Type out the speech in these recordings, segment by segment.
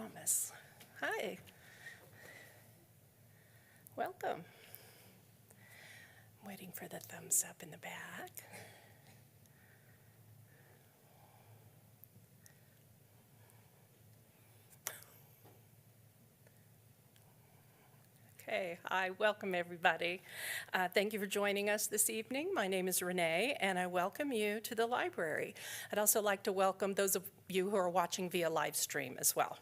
promise. Hi. Welcome. I'm waiting for the thumbs up in the back. Okay, hi, welcome everybody. Thank you for joining us this evening. My name is Renee, and I welcome you to the library. I'd also like to welcome those of you who are watching via live stream as well.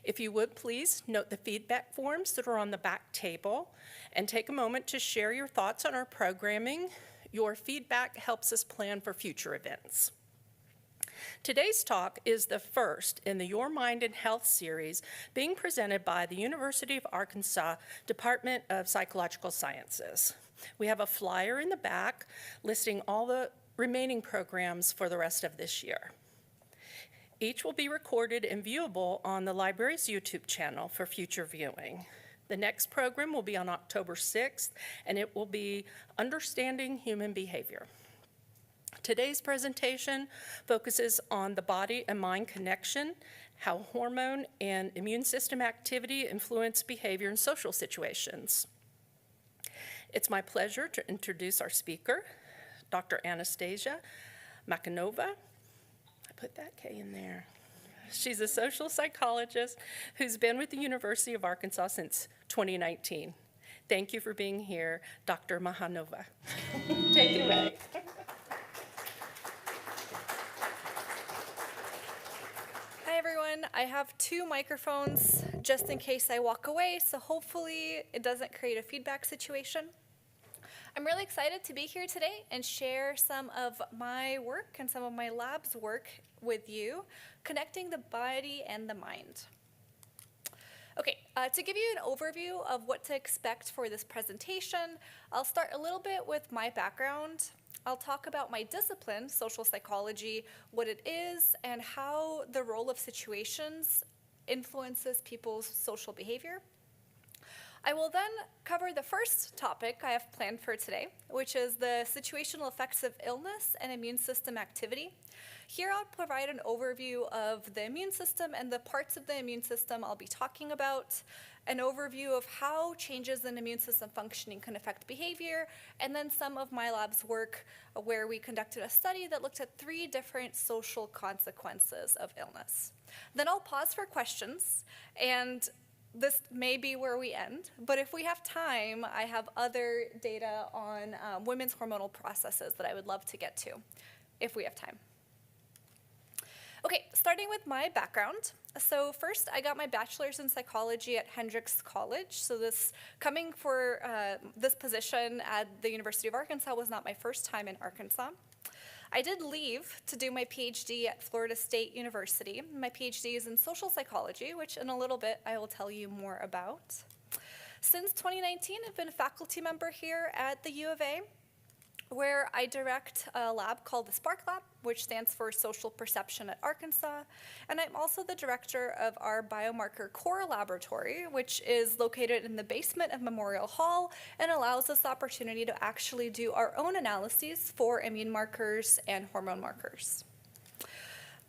If you would, please note the feedback forms that are on the back table, and take a moment to share your thoughts on our programming. Your feedback helps us plan for future events. Today's talk is the first in the Your Mind and Health series being presented by the University of Arkansas Department of Psychological Sciences. We have a flyer in the back listing all the remaining programs for the rest of this year. Each will be recorded and viewable on the library's YouTube channel for future viewing. The next program will be on October 6th, and it will be Understanding Human Behavior. Today's presentation focuses on the body and mind connection, how hormone and immune system activity influence behavior in social situations. It's my pleasure to introduce our speaker, Dr. Anastasia Makanova. I put that K in there. She's a social psychologist who's been with the University of Arkansas since 2019. Thank you for being here, Dr. Mahanova. Take it away. Hi everyone, I have two microphones just in case I walk away, so hopefully it doesn't create a feedback situation. I'm really excited to be here today and share some of my work and some of my lab's work with you, connecting the body and the mind. Okay, to give you an overview of what to expect for this presentation, I'll start a little bit with my background. I'll talk about my discipline, social psychology, what it is, and how the role of situations influences people's social behavior. I will then cover the first topic I have planned for today, which is the situational effects of illness and immune system activity. Here I'll provide an overview of the immune system and the parts of the immune system I'll be talking about, an overview of how changes in immune system functioning can affect behavior, and then some of my lab's work where we conducted a study that looked at 3 different social consequences of illness. Then I'll pause for questions, and this may be where we end, but if we have time, I have other data on women's hormonal processes that I would love to get to, if we have time. Okay, starting with my background. So first, I got my bachelor's in psychology at Hendrix College. So coming for this position at the University of Arkansas was not my first time in Arkansas. I did leave to do my PhD at Florida State University. My PhD is in social psychology, which in a little bit I will tell you more about. Since 2019, I've been a faculty member here at the U of A, where I direct a lab called the Spark Lab, which stands for Social Perception at Arkansas. And I'm also the director of our biomarker core laboratory, which is located in the basement of Memorial Hall and allows us the opportunity to actually do our own analyses for immune markers and hormone markers.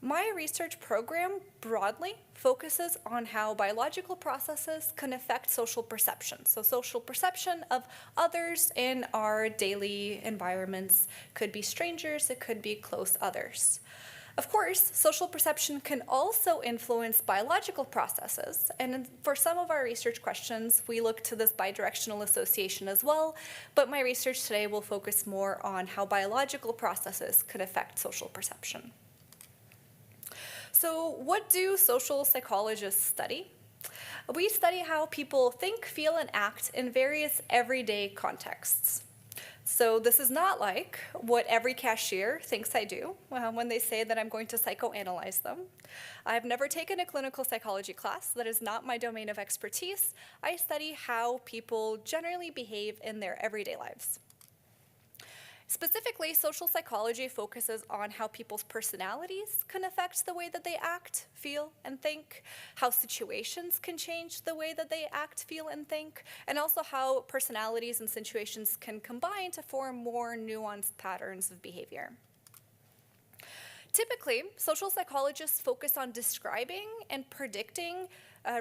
My research program broadly focuses on how biological processes can affect social perception. So social perception of others in our daily environments could be strangers, it could be close others. Of course, social perception can also influence biological processes, and for some of our research questions, we look to this bidirectional association as well, but my research today will focus more on how biological processes can affect social perception. So what do social psychologists study? We study how people think, feel, and act in various everyday contexts. So this is not like what every cashier thinks I do when they say that I'm going to psychoanalyze them. I've never taken a clinical psychology class. That is not my domain of expertise. I study how people generally behave in their everyday lives. Specifically, social psychology focuses on how people's personalities can affect the way that they act, feel, and think, how situations can change the way that they act, feel, and think, and also how personalities and situations can combine to form more nuanced patterns of behavior. Typically, social psychologists focus on describing and predicting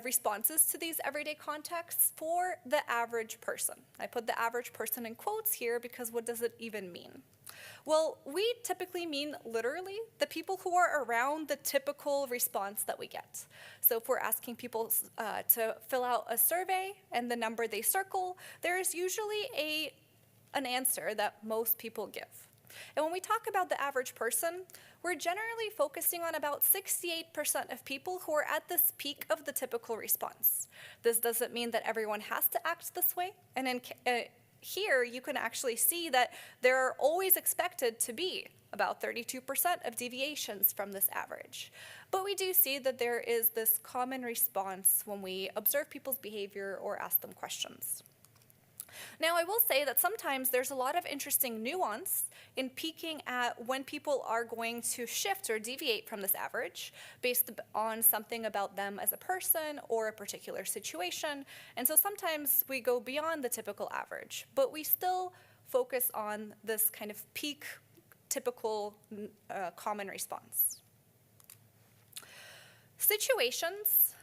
responses to these everyday contexts for the average person. I put the average person in quotes here because what does it even mean? Well, we typically mean literally the people who are around the typical response that we get. So if we're asking people to fill out a survey and the number they circle, there is usually an answer that most people give. And when we talk about the average person, we're generally focusing on about 68% of people who are at this peak of the typical response. This doesn't mean that everyone has to act this way. And here you can actually see that there are always expected to be about 32% of deviations from this average. But we do see that there is this common response when we observe people's behavior or ask them questions. Now, I will say that sometimes there's a lot of interesting nuance in peeking at when people are going to shift or deviate from this average based on something about them as a person or a particular situation. And so sometimes we go beyond the typical average, but we still focus on this kind of peak, typical, common response. Situations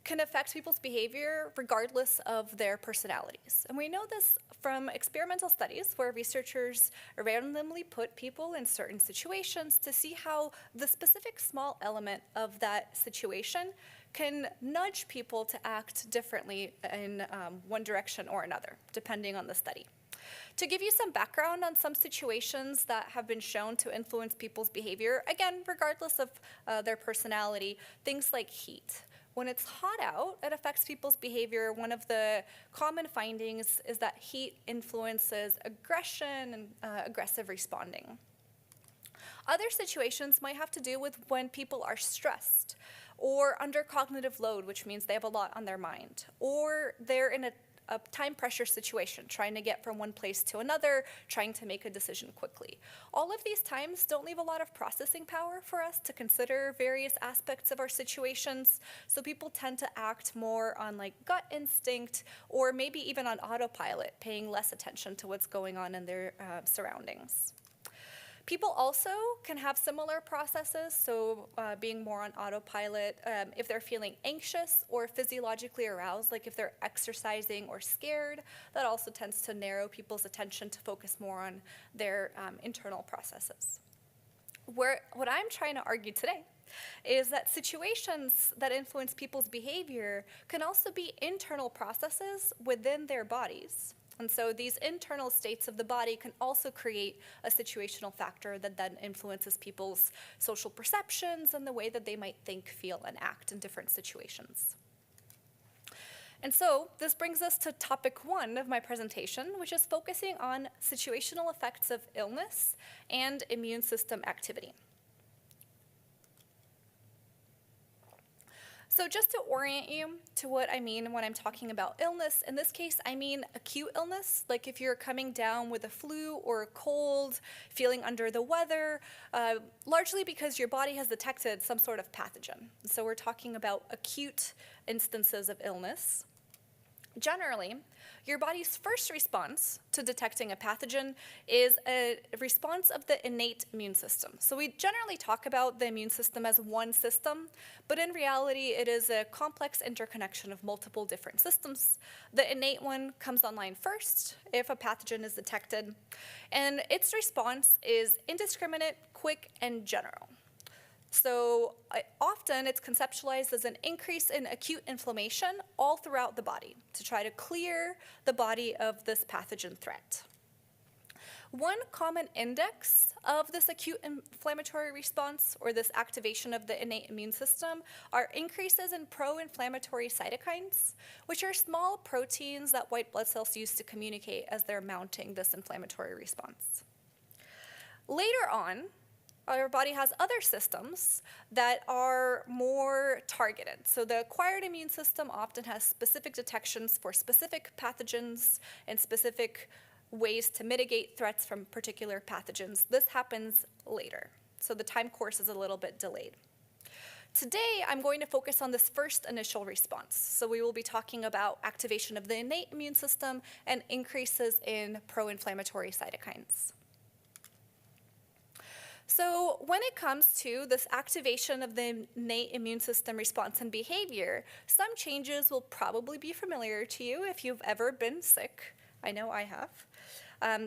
can affect people's behavior regardless of their personalities. And we know this from experimental studies where researchers randomly put people in certain situations to see how the specific small element of that situation can nudge people to act differently in one direction or another, depending on the study. To give you some background on some situations that have been shown to influence people's behavior, again, regardless of their personality, things like heat. When it's hot out, it affects people's behavior. One of the common findings is that heat influences aggression and aggressive responding. Other situations might have to do with when people are stressed or under cognitive load, which means they have a lot on their mind, or they're in a time pressure situation, trying to get from one place to another, trying to make a decision quickly. All of these times don't leave a lot of processing power for us to consider various aspects of our situations, so people tend to act more on like gut instinct or maybe even on autopilot, paying less attention to what's going on in their surroundings. People also can have similar processes, so being more on autopilot if they're feeling anxious or physiologically aroused, like if they're exercising or scared, that also tends to narrow people's attention to focus more on their internal processes. What I'm trying to argue today is that situations that influence people's behavior can also be internal processes within their bodies. And so these internal states of the body can also create a situational factor that then influences people's social perceptions and the way that they might think, feel, and act in different situations. And so this brings us to topic 1 of my presentation, which is focusing on situational effects of illness and immune system activity. So just to orient you to what I mean when I'm talking about illness, in this case, I mean acute illness, like if you're coming down with a flu or a cold, feeling under the weather, largely because your body has detected some sort of pathogen. So we're talking about acute instances of illness. Generally, your body's first response to detecting a pathogen is a response of the innate immune system. So we generally talk about the immune system as one system, but in reality, it is a complex interconnection of multiple different systems. The innate one comes online first if a pathogen is detected, and its response is indiscriminate, quick, and general. So often it's conceptualized as an increase in acute inflammation all throughout the body to try to clear the body of this pathogen threat. One common index of this acute inflammatory response or this activation of the innate immune system are increases in pro-inflammatory cytokines, which are small proteins that white blood cells use to communicate as they're mounting this inflammatory response. Later on, our body has other systems that are more targeted. So the acquired immune system often has specific detections for specific pathogens and specific ways to mitigate threats from particular pathogens. This happens later, so the time course is a little bit delayed. Today, I'm going to focus on this first initial response. So we will be talking about activation of the innate immune system and increases in pro-inflammatory cytokines. So when it comes to this activation of the innate immune system response and behavior, some changes will probably be familiar to you if you've ever been sick. I know I have.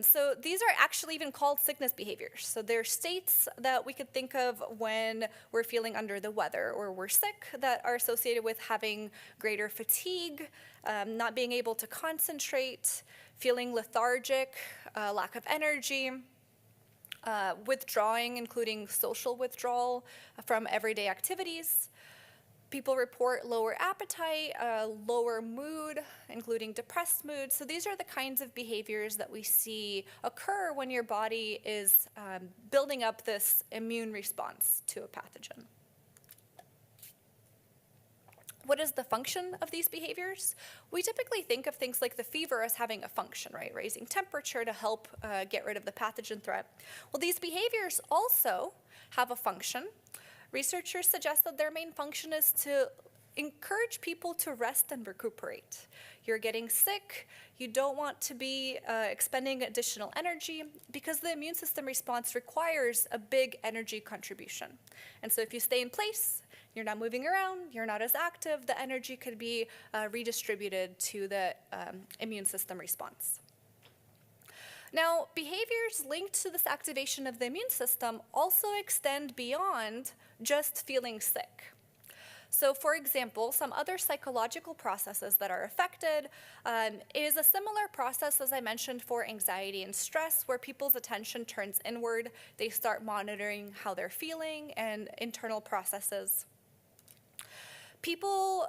So these are actually even called sickness behaviors. So they're states that we could think of when we're feeling under the weather or we're sick that are associated with having greater fatigue, not being able to concentrate, feeling lethargic, lack of energy, withdrawing, including social withdrawal from everyday activities. People report lower appetite, lower mood, including depressed mood. So these are the kinds of behaviors that we see occur when your body is building up this immune response to a pathogen. What is the function of these behaviors? We typically think of things like the fever as having a function, right? Raising temperature to help get rid of the pathogen threat. Well, these behaviors also have a function. Researchers suggest that their main function is to encourage people to rest and recuperate. You're getting sick, you don't want to be expending additional energy because the immune system response requires a big energy contribution. And so if you stay in place, you're not moving around, you're not as active, the energy could be redistributed to the immune system response. Now, behaviors linked to this activation of the immune system also extend beyond just feeling sick. So, for example, some other psychological processes that are affected is a similar process as I mentioned for anxiety and stress, where people's attention turns inward. They start monitoring how they're feeling and internal processes. People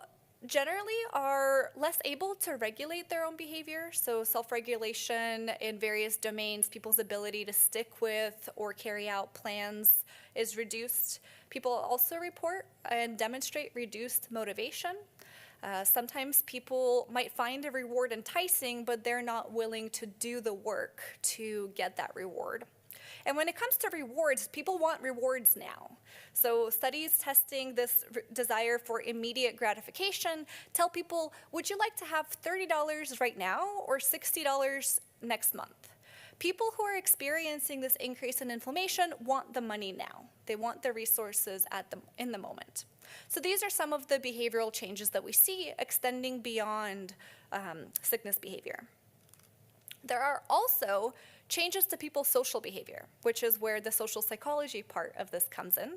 generally are less able to regulate their own behavior, so self-regulation in various domains, people's ability to stick with or carry out plans is reduced. People also report and demonstrate reduced motivation. Sometimes people might find a reward enticing, but they're not willing to do the work to get that reward. And when it comes to rewards, people want rewards now. So studies testing this desire for immediate gratification tell people, would you like to have $30 right now or $60 next month? People who are experiencing this increase in inflammation want the money now. They want the resources in the moment. So these are some of the behavioral changes that we see extending beyond sickness behavior. There are also changes to people's social behavior, which is where the social psychology part of this comes in.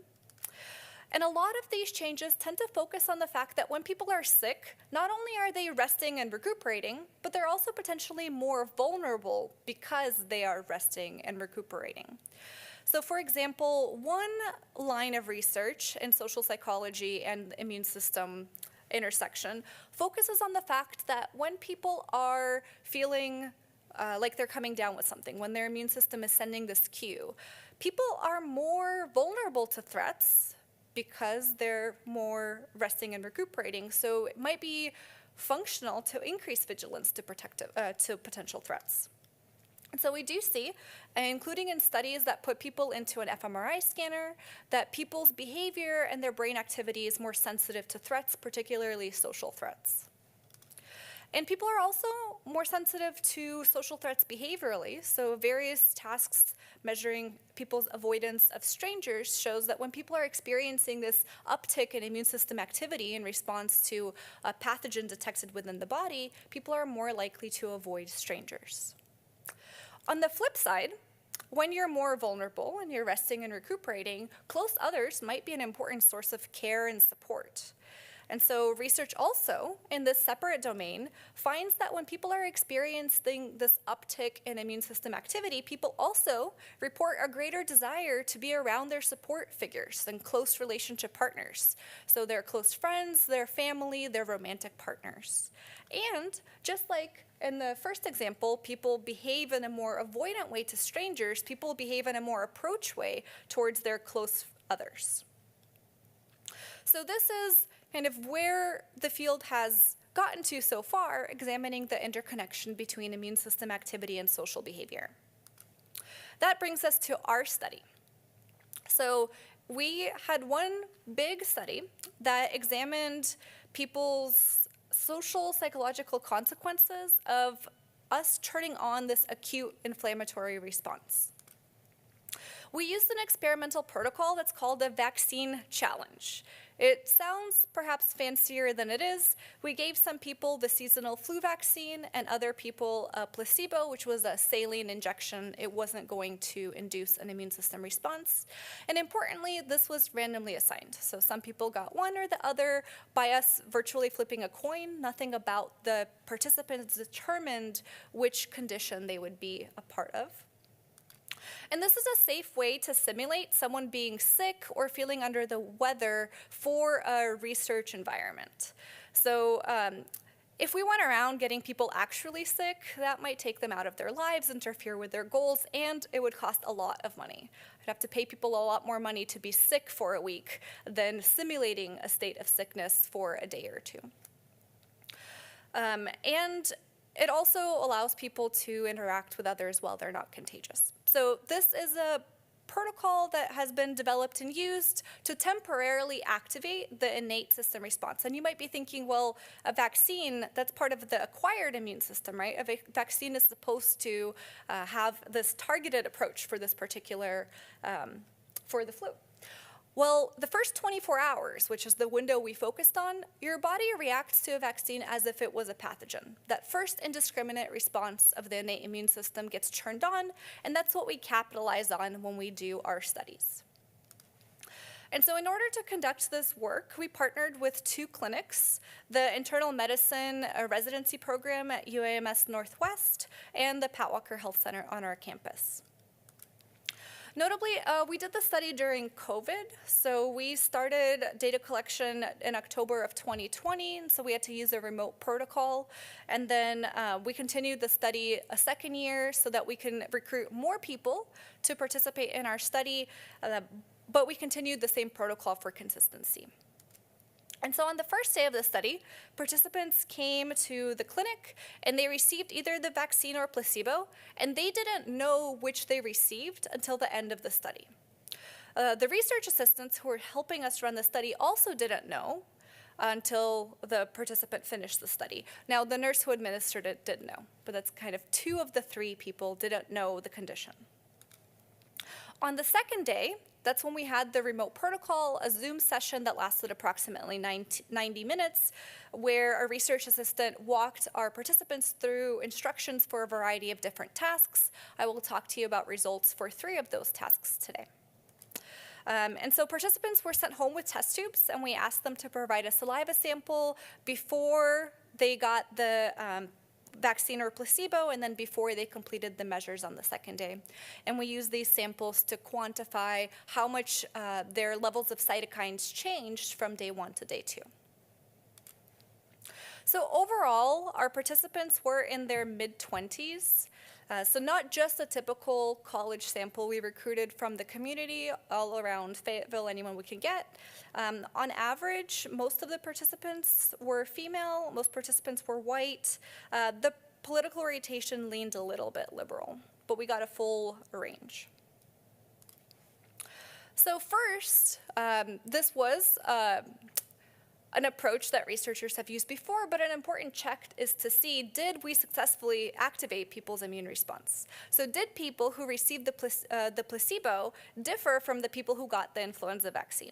And a lot of these changes tend to focus on the fact that when people are sick, not only are they resting and recuperating, but they're also potentially more vulnerable because they are resting and recuperating. So for example, one line of research in social psychology and immune system intersection focuses on the fact that when people are feeling like they're coming down with something, when their immune system is sending this cue, people are more vulnerable to threats because they're more resting and recuperating. So it might be functional to increase vigilance to potential threats. And so we do see, including in studies that put people into an fMRI scanner, that people's behavior and their brain activity is more sensitive to threats, particularly social threats. And people are also more sensitive to social threats behaviorally. So various tasks measuring people's avoidance of strangers shows that when people are experiencing this uptick in immune system activity in response to a pathogen detected within the body, people are more likely to avoid strangers. On the flip side, when you're more vulnerable and you're resting and recuperating, close others might be an important source of care and support. And so research also in this separate domain finds that when people are experiencing this uptick in immune system activity, people also report a greater desire to be around their support figures and close relationship partners. So their close friends, their family, their romantic partners. And just like in the first example, people behave in a more avoidant way to strangers, people behave in a more approach way towards their close others. So this is kind of where the field has gotten to so far, examining the interconnection between immune system activity and social behavior. That brings us to our study. So we had one big study that examined people's social psychological consequences of us turning on this acute inflammatory response. We used an experimental protocol that's called a vaccine challenge. It sounds perhaps fancier than it is. We gave some people the seasonal flu vaccine and other people a placebo, which was a saline injection. It wasn't going to induce an immune system response. And importantly, this was randomly assigned. So some people got one or the other by us virtually flipping a coin. Nothing about the participants determined which condition they would be a part of. And this is a safe way to simulate someone being sick or feeling under the weather for a research environment. So if we went around getting people actually sick, that might take them out of their lives, interfere with their goals, and it would cost a lot of money. I'd have to pay people a lot more money to be sick for a week than simulating a state of sickness for a day or two. And it also allows people to interact with others while they're not contagious. So this is a protocol that has been developed and used to temporarily activate the innate system response. And you might be thinking, well, a vaccine, that's part of the acquired immune system, right? A vaccine is supposed to have this targeted approach for this particular, for the flu. Well, the first 24 hours, which is the window we focused on, your body reacts to a vaccine as if it was a pathogen. That first indiscriminate response of the innate immune system gets turned on, and that's what we capitalize on when we do our studies. And so in order to conduct this work, we partnered with 2 clinics, the internal medicine residency program at UAMS Northwest and the Pat Walker Health Center on our campus. Notably, we did the study during COVID, so we started data collection in October of 2020, and so we had to use a remote protocol, and then we continued the study a second year so that we can recruit more people to participate in our study, but we continued the same protocol for consistency. And so on the first day of the study, participants came to the clinic and they received either the vaccine or placebo, and they didn't know which they received until the end of the study. The research assistants who were helping us run the study also didn't know until the participant finished the study. Now, the nurse who administered it did know, but that's kind of 2 of the 3 people didn't know the condition. On the second day, that's when we had the remote protocol, a Zoom session that lasted approximately 90 minutes, where a research assistant walked our participants through instructions for a variety of different tasks. I will talk to you about results for 3 of those tasks today. And so participants were sent home with test tubes, and we asked them to provide a saliva sample before they got the vaccine or placebo, and then before they completed the measures on the second day. And we use these samples to quantify how much their levels of cytokines changed from day 1 to day 2. So overall, our participants were in their mid-20s. So not just a typical college sample. We recruited from the community all around Fayetteville, anyone we can get. On average, most of the participants were female, most participants were white. The political orientation leaned a little bit liberal, but we got a full range. So first, this was an approach that researchers have used before, but an important check is to see, did we successfully activate people's immune response? So did people who received the placebo differ from the people who got the influenza vaccine?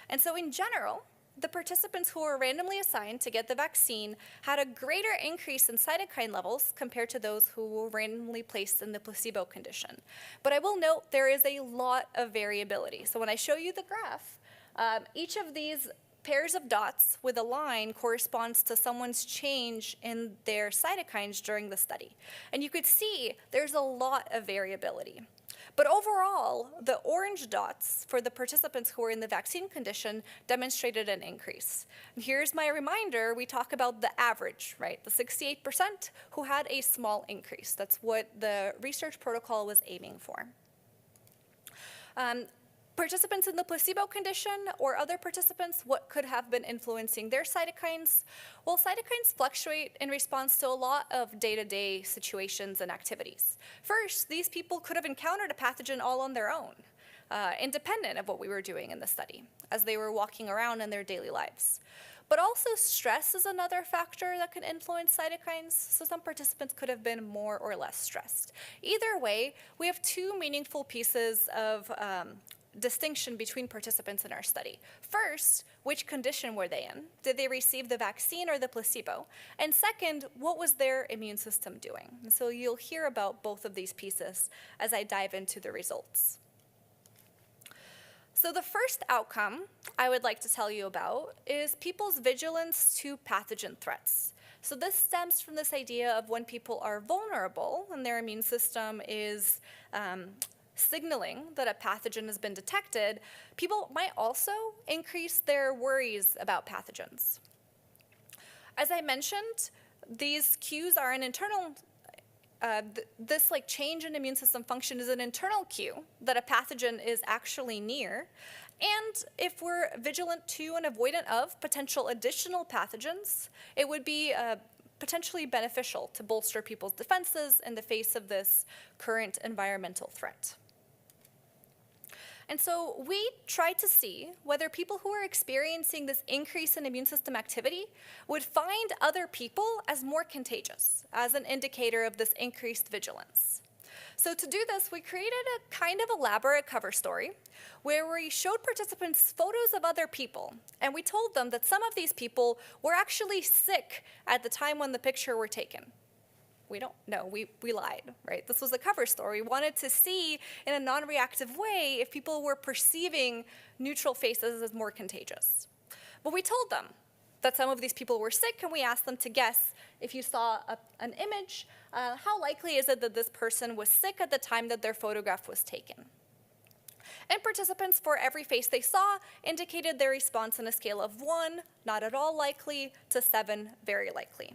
And so in general, the participants who were randomly assigned to get the vaccine had a greater increase in cytokine levels compared to those who were randomly placed in the placebo condition. But I will note there is a lot of variability. So when I show you the graph, each of these pairs of dots with a line corresponds to someone's change in their cytokines during the study. And you could see there's a lot of variability. But overall, the orange dots for the participants who were in the vaccine condition demonstrated an increase. And here's my reminder, we talk about the average, right? The 68% who had a small increase. That's what the research protocol was aiming for. Participants in the placebo condition or other participants, what could have been influencing their cytokines? Well, cytokines fluctuate in response to a lot of day-to-day situations and activities. First, these people could have encountered a pathogen all on their own, independent of what we were doing in the study, as they were walking around in their daily lives. But also stress is another factor that can influence cytokines, so some participants could have been more or less stressed. Either way, we have two meaningful pieces of distinction between participants in our study. First, which condition were they in? Did they receive the vaccine or the placebo? And second, what was their immune system doing? And so you'll hear about both of these pieces as I dive into the results. So the first outcome I would like to tell you about is people's vigilance to pathogen threats. So this stems from this idea of when people are vulnerable and their immune system is signaling that a pathogen has been detected, people might also increase their worries about pathogens. As I mentioned, these cues are an internal this change in immune system function is an internal cue that a pathogen is actually near. And if we're vigilant to and avoidant of potential additional pathogens, it would be potentially beneficial to bolster people's defenses in the face of this current environmental threat. And so we tried to see whether people who are experiencing this increase in immune system activity would find other people as more contagious, as an indicator of this increased vigilance. So to do this, we created a kind of elaborate cover story where we showed participants photos of other people, and we told them that some of these people were actually sick at the time when the picture were taken. We don't know, we lied, right? This was a cover story. We wanted to see in a non-reactive way if people were perceiving neutral faces as more contagious. But we told them that some of these people were sick, and we asked them to guess if you saw an image, how likely is it that this person was sick at the time that their photograph was taken? And participants, for every face they saw, indicated their response on a scale of 1, not at all likely, to 7, very likely.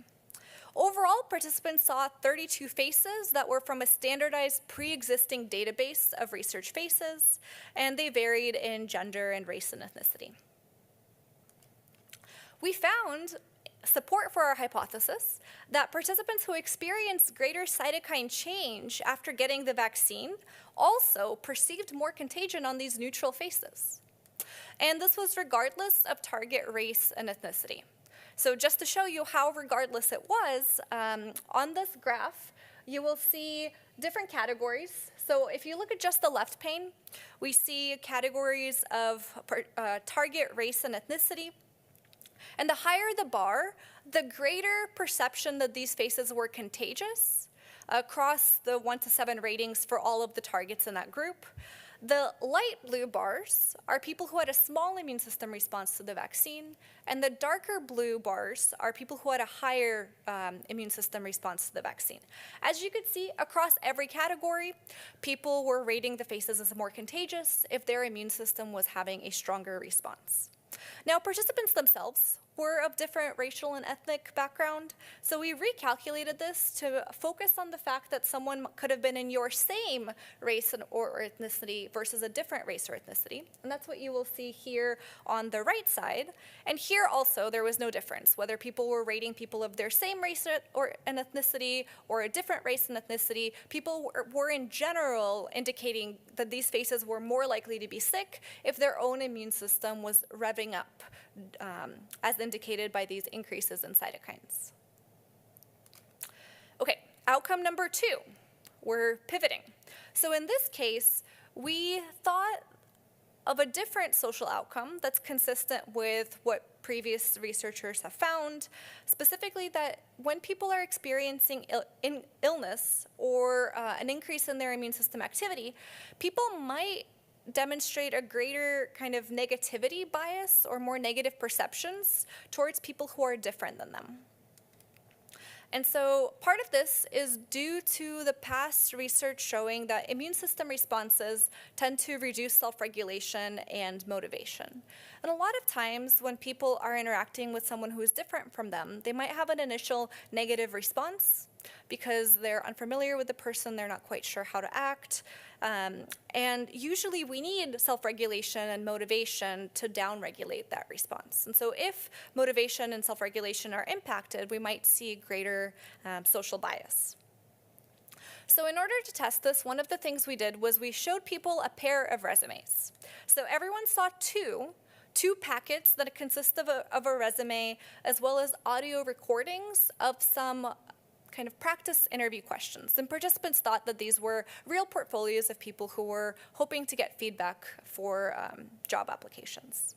Overall, participants saw 32 faces that were from a standardized pre-existing database of research faces, and they varied in gender and race and ethnicity. We found support for our hypothesis that participants who experienced greater cytokine change after getting the vaccine also perceived more contagion on these neutral faces. And this was regardless of target race and ethnicity. So just to show you how regardless it was, on this graph, you will see different categories. So if you look at just the left pane, we see categories of target race and ethnicity. And the higher the bar, the greater perception that these faces were contagious across the 1 to 7 ratings for all of the targets in that group. The light blue bars are people who had a small immune system response to the vaccine, and the darker blue bars are people who had a higher immune system response to the vaccine. As you could see, across every category, people were rating the faces as more contagious if their immune system was having a stronger response. Now, participants themselves were of different racial and ethnic background, so we recalculated this to focus on the fact that someone could have been in your same race or ethnicity versus a different race or ethnicity, and that's what you will see here on the right side. And here also there was no difference, whether people were rating people of their same race or an ethnicity or a different race and ethnicity. People were in general indicating that these faces were more likely to be sick if their own immune system was revving up, as indicated by these increases in cytokines. Okay, outcome number 2, we're pivoting. So in this case, we thought of a different social outcome that's consistent with what previous researchers have found, specifically that when people are experiencing illness or an increase in their immune system activity, people might demonstrate a greater kind of negativity bias or more negative perceptions towards people who are different than them. And so part of this is due to the past research showing that immune system responses tend to reduce self-regulation and motivation. And a lot of times when people are interacting with someone who is different from them, they might have an initial negative response because they're unfamiliar with the person, they're not quite sure how to act. And usually we need self-regulation and motivation to downregulate that response. And so if motivation and self-regulation are impacted, we might see greater social bias. So in order to test this, one of the things we did was we showed people a pair of resumes. So everyone saw two 2 packets that consist of a resume, as well as audio recordings of some kind of practice interview questions. And participants thought that these were real portfolios of people who were hoping to get feedback for job applications.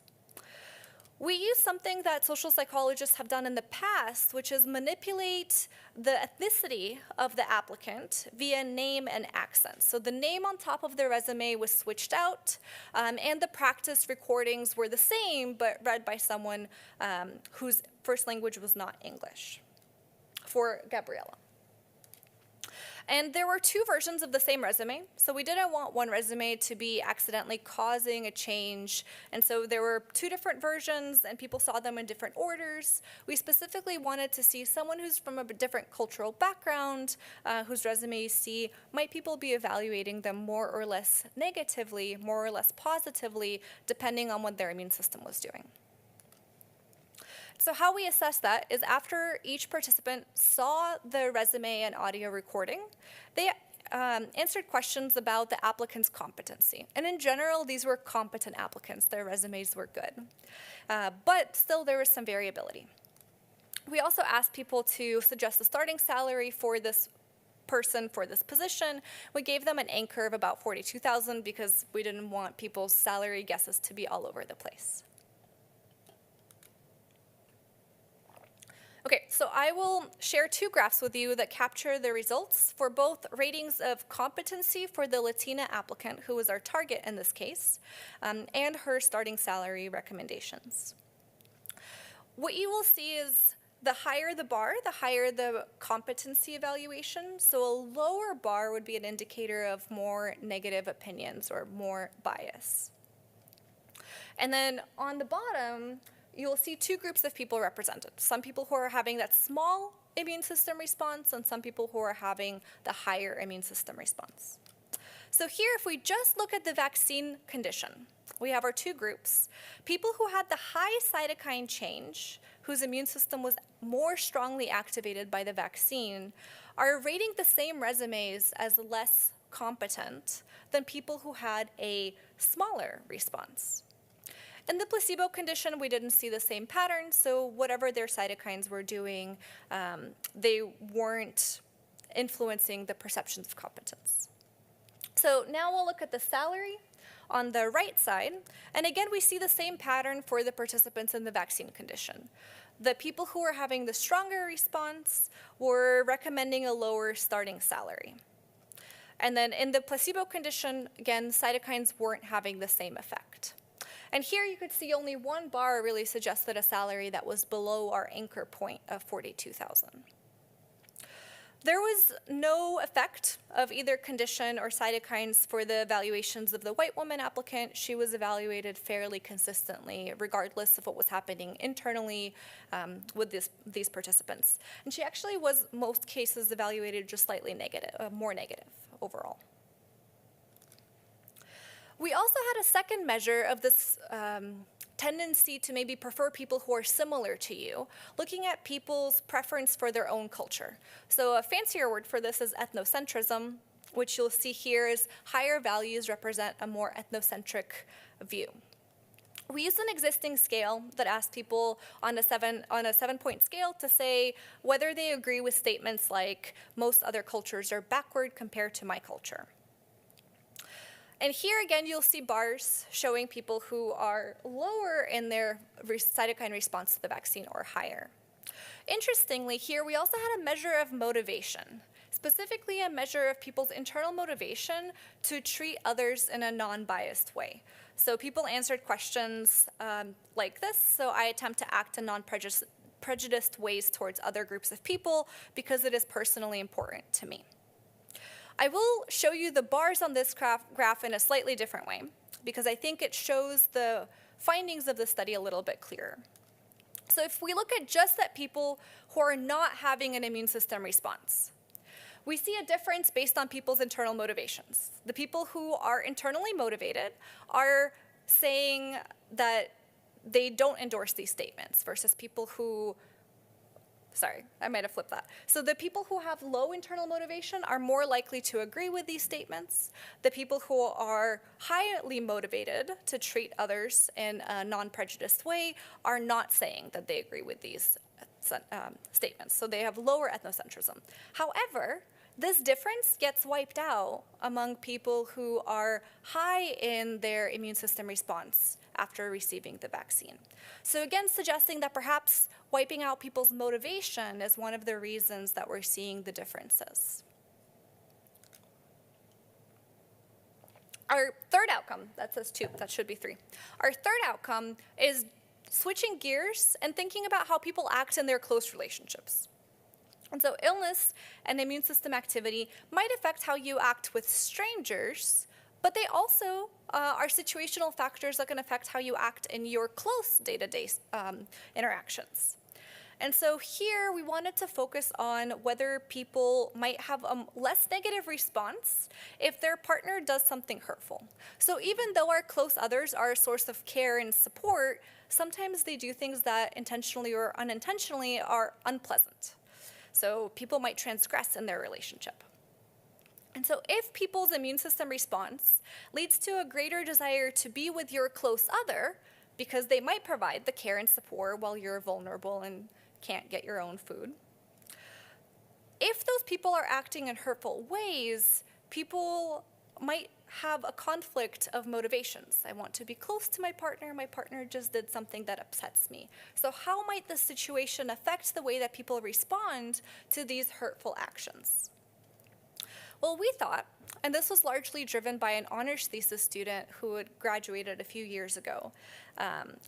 We use something that social psychologists have done in the past, which is manipulate the ethnicity of the applicant via name and accent. So the name on top of their resume was switched out, and the practice recordings were the same, but read by someone whose first language was not English, for Gabriella. And there were 2 versions of the same resume, so we didn't want one resume to be accidentally causing a change, and so there were 2 different versions, and people saw them in different orders. We specifically wanted to see someone who's from a different cultural background, whose resume you see, might people be evaluating them more or less negatively, more or less positively, depending on what their immune system was doing. So how we assess that is after each participant saw the resume and audio recording, they answered questions about the applicant's competency. And in general, these were competent applicants. Their resumes were good. But still, there was some variability. We also asked people to suggest the starting salary for this person for this position. We gave them an anchor of about $42,000 because we didn't want people's salary guesses to be all over the place. Okay, so I will share 2 graphs with you that capture the results for both ratings of competency for the Latina applicant, who was our target in this case, and her starting salary recommendations. What you will see is the higher the bar, the higher the competency evaluation. So a lower bar would be an indicator of more negative opinions or more bias. And then on the bottom, you'll see 2 groups of people represented. Some people who are having that small immune system response and some people who are having the higher immune system response. So here, if we just look at the vaccine condition, we have our 2 groups. People who had the high cytokine change, whose immune system was more strongly activated by the vaccine, are rating the same resumes as less competent than people who had a smaller response. In the placebo condition, we didn't see the same pattern, so whatever their cytokines were doing, they weren't influencing the perceptions of competence. So now we'll look at the salary on the right side, and again, we see the same pattern for the participants in the vaccine condition. The people who were having the stronger response were recommending a lower starting salary. And then in the placebo condition, again, cytokines weren't having the same effect. And here you could see only 1 bar really suggested a salary that was below our anchor point of $42,000. There was no effect of either condition or cytokines for the evaluations of the white woman applicant. She was evaluated fairly consistently, regardless of what was happening internally with these participants. And she actually was, most cases, evaluated just slightly negative, more negative overall. We also had a second measure of this tendency to maybe prefer people who are similar to you, looking at people's preference for their own culture. So a fancier word for this is ethnocentrism, which you'll see here is higher values represent a more ethnocentric view. We used an existing scale that asked people on a 7-point scale to say whether they agree with statements like, most other cultures are backward compared to my culture. And here again, you'll see bars showing people who are lower in their cytokine response to the vaccine or higher. Interestingly, here we also had a measure of motivation, specifically a measure of people's internal motivation to treat others in a non-biased way. So people answered questions like this: so I attempt to act in non-prejudiced ways towards other groups of people because it is personally important to me. I will show you the bars on this graph in a slightly different way, because I think it shows the findings of the study a little bit clearer. So if we look at just at people who are not having an immune system response, we see a difference based on people's internal motivations. The people who are internally motivated are saying that they don't endorse these statements versus people who sorry, I might have flipped that. So the people who have low internal motivation are more likely to agree with these statements. The people who are highly motivated to treat others in a non-prejudiced way are not saying that they agree with these statements. So they have lower ethnocentrism. However, this difference gets wiped out among people who are high in their immune system response after receiving the vaccine. So again, suggesting that perhaps wiping out people's motivation is one of the reasons that we're seeing the differences. Our third outcome, that says 2, that should be 3. Our third outcome is switching gears and thinking about how people act in their close relationships. And so illness and immune system activity might affect how you act with strangers, but they also are situational factors that can affect how you act in your close day-to-day interactions. And so here we wanted to focus on whether people might have a less negative response if their partner does something hurtful. So even though our close others are a source of care and support, sometimes they do things that intentionally or unintentionally are unpleasant. So people might transgress in their relationship. And so if people's immune system response leads to a greater desire to be with your close other, because they might provide the care and support while you're vulnerable and can't get your own food. If those people are acting in hurtful ways, people might have a conflict of motivations. I want to be close to my partner just did something that upsets me. So how might this situation affect the way that people respond to these hurtful actions? Well, we thought, and this was largely driven by an honors thesis student who had graduated a few years ago.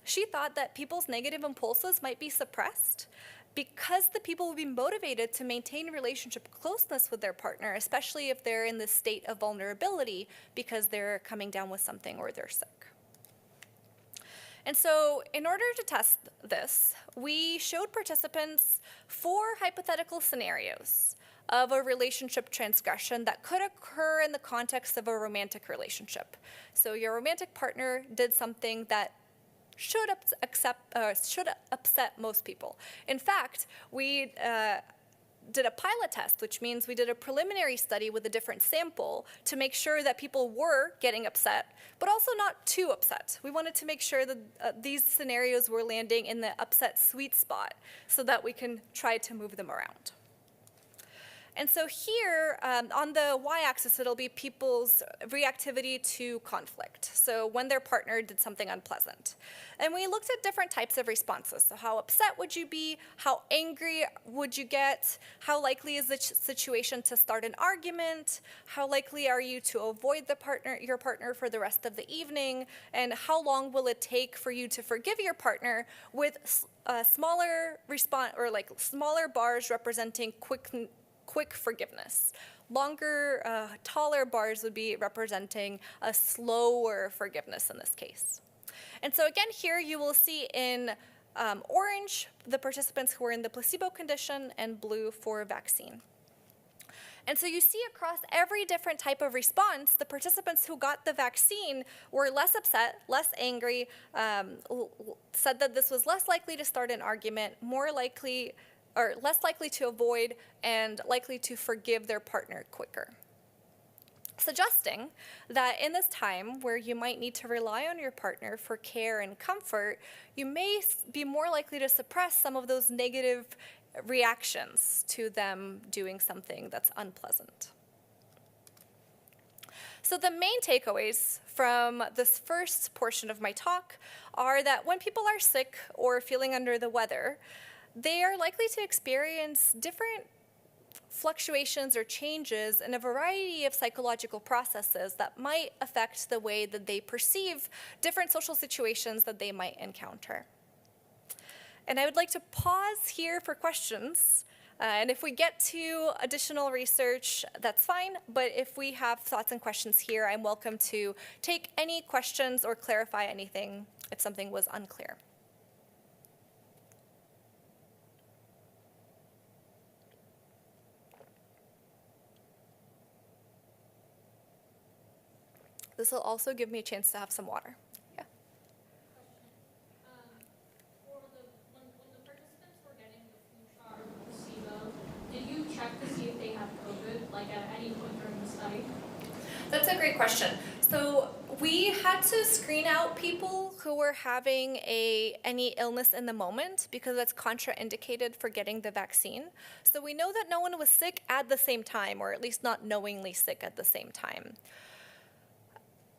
She thought that people's negative impulses might be suppressed because the people would be motivated to maintain relationship closeness with their partner, especially if they're in this state of vulnerability because they're coming down with something or they're sick. And so in order to test this, we showed participants 4 hypothetical scenarios of a relationship transgression that could occur in the context of a romantic relationship. So your romantic partner did something that should upset most people. In fact, we did a pilot test, which means we did a preliminary study with a different sample to make sure that people were getting upset, but also not too upset. We wanted to make sure that these scenarios were landing in the upset sweet spot so that we can try to move them around. And so here, on the y-axis, it'll be people's reactivity to conflict. So when their partner did something unpleasant. And we looked at different types of responses. So how upset would you be? How angry would you get? How likely is the situation to start an argument? How likely are you to avoid your partner for the rest of the evening? And how long will it take for you to forgive your partner, with smaller bars representing quick forgiveness. Longer, taller bars would be representing a slower forgiveness in this case. And so again, here you will see in orange the participants who were in the placebo condition and blue for vaccine. And so you see across every different type of response, the participants who got the vaccine were less upset, less angry, said that this was less likely to start an argument, less likely to avoid, and likely to forgive their partner quicker. Suggesting that in this time where you might need to rely on your partner for care and comfort, you may be more likely to suppress some of those negative reactions to them doing something that's unpleasant. So the main takeaways from this first portion of my talk are that when people are sick or feeling under the weather, they are likely to experience different fluctuations or changes in a variety of psychological processes that might affect the way that they perceive different social situations that they might encounter. And I would like to pause here for questions. And if we get to additional research, that's fine. But if we have thoughts and questions here, I'm welcome to take any questions or clarify anything if something was unclear. This will also give me a chance to have some water. Yeah. When the participants were getting the flu shot, check to see if they have COVID, like at any point during the study? That's a great question. So we had to screen out people who were having any illness in the moment because that's contraindicated for getting the vaccine. So we know that no one was sick at the same time, or at least not knowingly sick at the same time.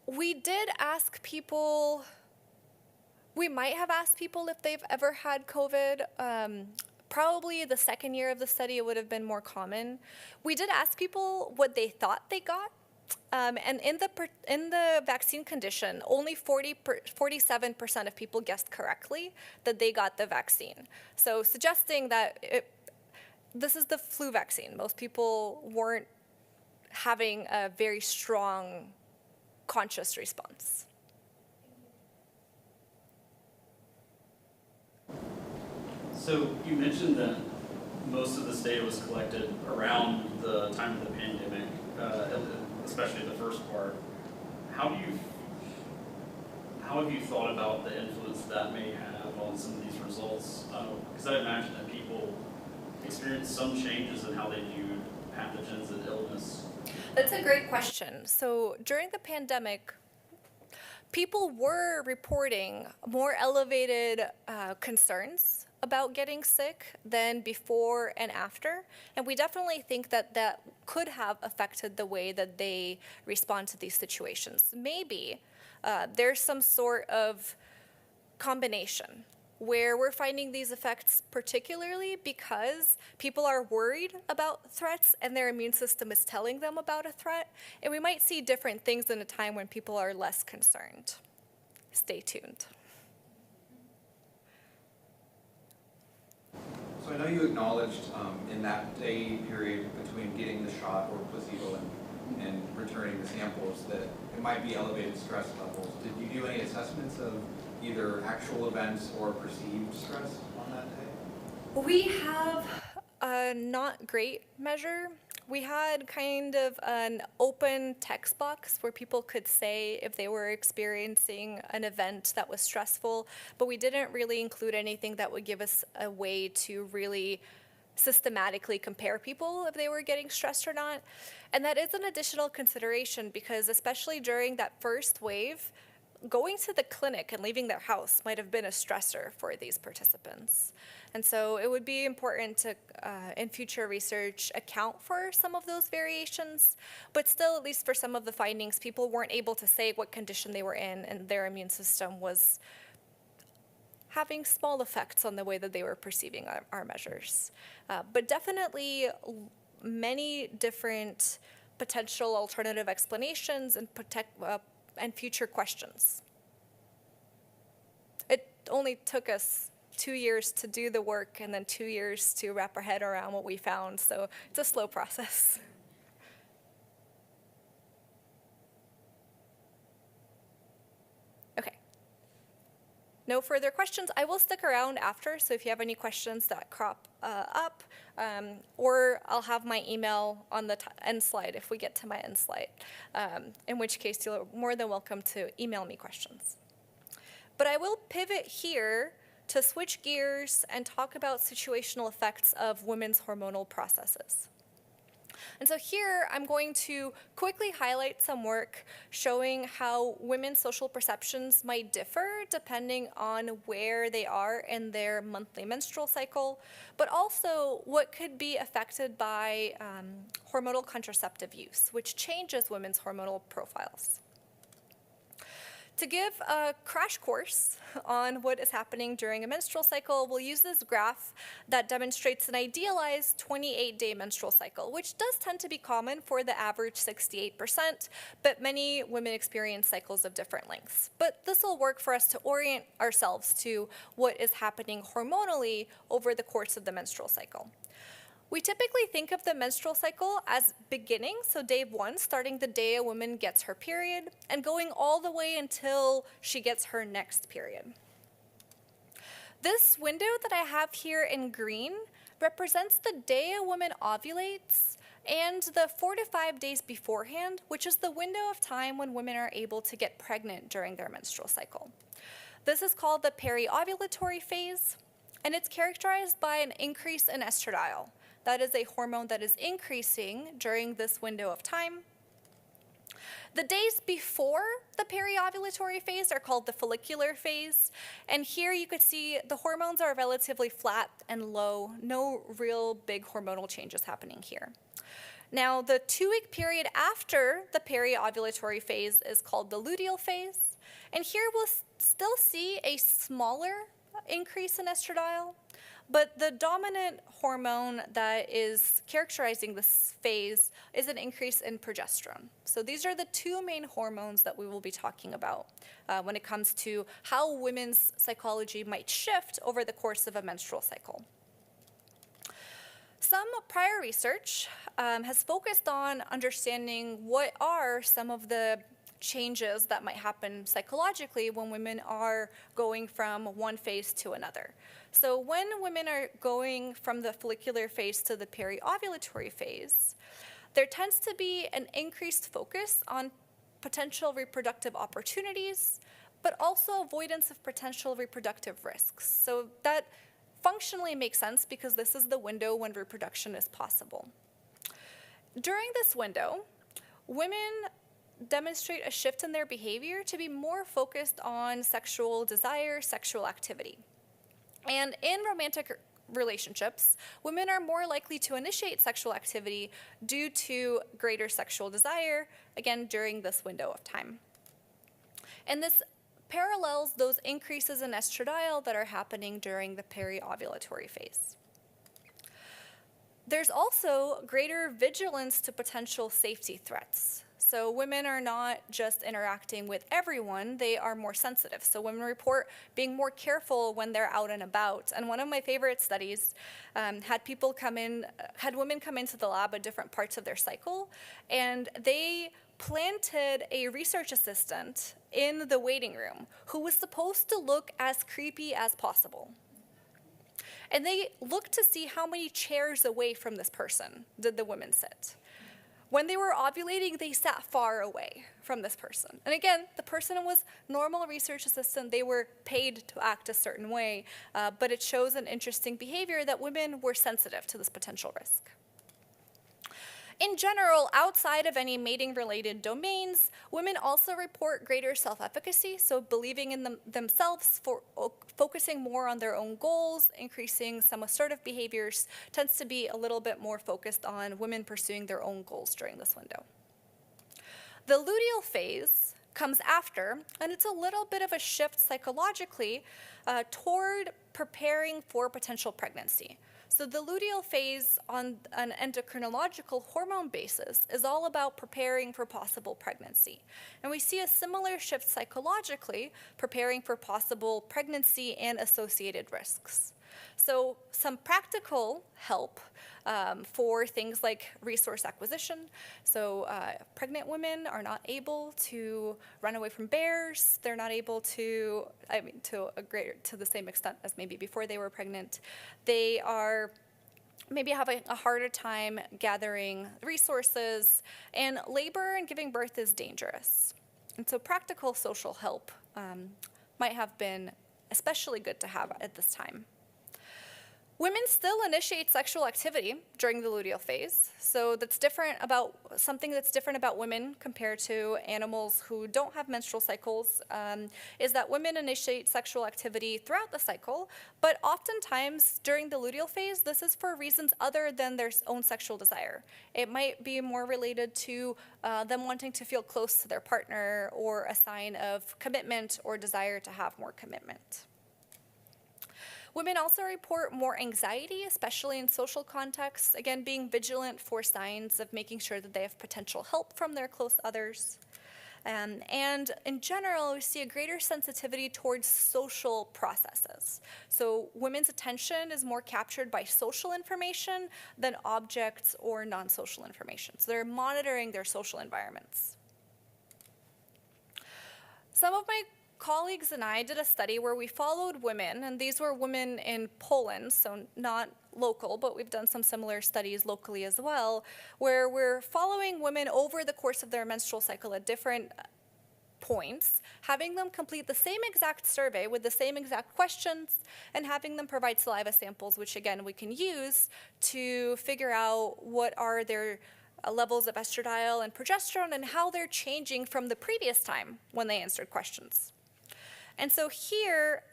We did ask people, we might have asked people if they've ever had COVID. Probably the second year of the study, it would have been more common. We did ask people what they thought they got. And in the vaccine condition, only 47% of people guessed correctly that they got the vaccine. So suggesting that this is the flu vaccine. Most people weren't having a very strong conscious response. So you mentioned that most of this data was collected around the time of the pandemic, especially the first part. How have you thought about the influence that may have on some of these results? Because I imagine that people experienced some changes in how they viewed pathogens and illness. That's a great question. So during the pandemic, people were reporting more elevated concerns about getting sick than before and after. And we definitely think that that could have affected the way that they respond to these situations. Maybe there's some sort of combination where we're finding these effects particularly because people are worried about threats and their immune system is telling them about a threat. And we might see different things in a time when people are less concerned. Stay tuned. So I know you acknowledged in that day period between getting the shot or placebo and returning the samples that it might be elevated stress levels. Did you do any assessments of either actual events or perceived stress on that day? We have a not great measure. We had kind of an open text box where people could say if they were experiencing an event that was stressful, but we didn't really include anything that would give us a way to really systematically compare people if they were getting stressed or not. And that is an additional consideration because especially during that first wave, going to the clinic and leaving their house might have been a stressor for these participants. And so it would be important to, in future research, account for some of those variations, but still, at least for some of the findings, people weren't able to say what condition they were in and their immune system was having small effects on the way that they were perceiving our measures. But definitely many different potential alternative explanations and future questions. It only took us 2 years to do the work and then 2 years to wrap our head around what we found, so it's a slow process. Okay. No further questions. I will stick around after, so if you have any questions that crop up, or I'll have my email on the end slide if we get to my end slide, in which case you're more than welcome to email me questions. But I will pivot here to switch gears and talk about situational effects of women's hormonal processes. And so here I'm going to quickly highlight some work showing how women's social perceptions might differ depending on where they are in their monthly menstrual cycle, but also what could be affected by hormonal contraceptive use, which changes women's hormonal profiles. To give a crash course on what is happening during a menstrual cycle, we'll use this graph that demonstrates an idealized 28-day menstrual cycle, which does tend to be common for the average 68%, but many women experience cycles of different lengths. But this will work for us to orient ourselves to what is happening hormonally over the course of the menstrual cycle. We typically think of the menstrual cycle as beginning, so day 1, starting the day a woman gets her period, and going all the way until she gets her next period. This window that I have here in green represents the day a woman ovulates and the 4 to 5 days beforehand, which is the window of time when women are able to get pregnant during their menstrual cycle. This is called the periovulatory phase, and it's characterized by an increase in estradiol. That is a hormone that is increasing during this window of time. The days before the periovulatory phase are called the follicular phase. And here you could see the hormones are relatively flat and low, no real big hormonal changes happening here. Now, the 2-week period after the periovulatory phase is called the luteal phase. And here we'll still see a smaller increase in estradiol, but the dominant hormone that is characterizing this phase is an increase in progesterone. So these are the two main hormones that we will be talking about when it comes to how women's psychology might shift over the course of a menstrual cycle. Some prior research has focused on understanding what are some of the changes that might happen psychologically when women are going from one phase to another. So when women are going from the follicular phase to the periovulatory phase, there tends to be an increased focus on potential reproductive opportunities, but also avoidance of potential reproductive risks. So that functionally makes sense because this is the window when reproduction is possible. During this window, women demonstrate a shift in their behavior to be more focused on sexual desire, sexual activity. And in romantic relationships, women are more likely to initiate sexual activity due to greater sexual desire, again, during this window of time. And this parallels those increases in estradiol that are happening during the periovulatory phase. There's also greater vigilance to potential safety threats. So women are not just interacting with everyone, they are more sensitive. So women report being more careful when they're out and about. And one of my favorite studies had women come into the lab at different parts of their cycle, and they planted a research assistant in the waiting room who was supposed to look as creepy as possible. And they looked to see how many chairs away from this person did the women sit. When they were ovulating, they sat far away from this person. And again, the person was normal research assistant. They were paid to act a certain way, but it shows an interesting behavior that women were sensitive to this potential risk. In general, outside of any mating-related domains, women also report greater self-efficacy, so believing in themselves, focusing more on their own goals, increasing some assertive behaviors, tends to be a little bit more focused on women pursuing their own goals during this window. The luteal phase comes after, and it's a little bit of a shift psychologically toward preparing for potential pregnancy. So the luteal phase on an endocrinological hormone basis is all about preparing for possible pregnancy. And we see a similar shift psychologically, preparing for possible pregnancy and associated risks. So some practical help for things like resource acquisition. So pregnant women are not able to run away from bears. They're not able to, to the same extent as maybe before they were pregnant. They are maybe having a harder time gathering resources, and labor and giving birth is dangerous. And so practical social help might have been especially good to have at this time. Women still initiate sexual activity during the luteal phase, so something that's different about women compared to animals who don't have menstrual cycles is that women initiate sexual activity throughout the cycle, but oftentimes during the luteal phase, this is for reasons other than their own sexual desire. It might be more related to them wanting to feel close to their partner, or a sign of commitment or desire to have more commitment. Women also report more anxiety, especially in social contexts, again, being vigilant for signs of making sure that they have potential help from their close others. And in general, we see a greater sensitivity towards social processes. So women's attention is more captured by social information than objects or non-social information. So they're monitoring their social environments. Some of my colleagues and I did a study where we followed women, and these were women in Poland, so not local, but we've done some similar studies locally as well, where we're following women over the course of their menstrual cycle at different points, having them complete the same exact survey with the same exact questions, and having them provide saliva samples, which again we can use to figure out what are their levels of estradiol and progesterone and how they're changing from the previous time when they answered questions. And so here,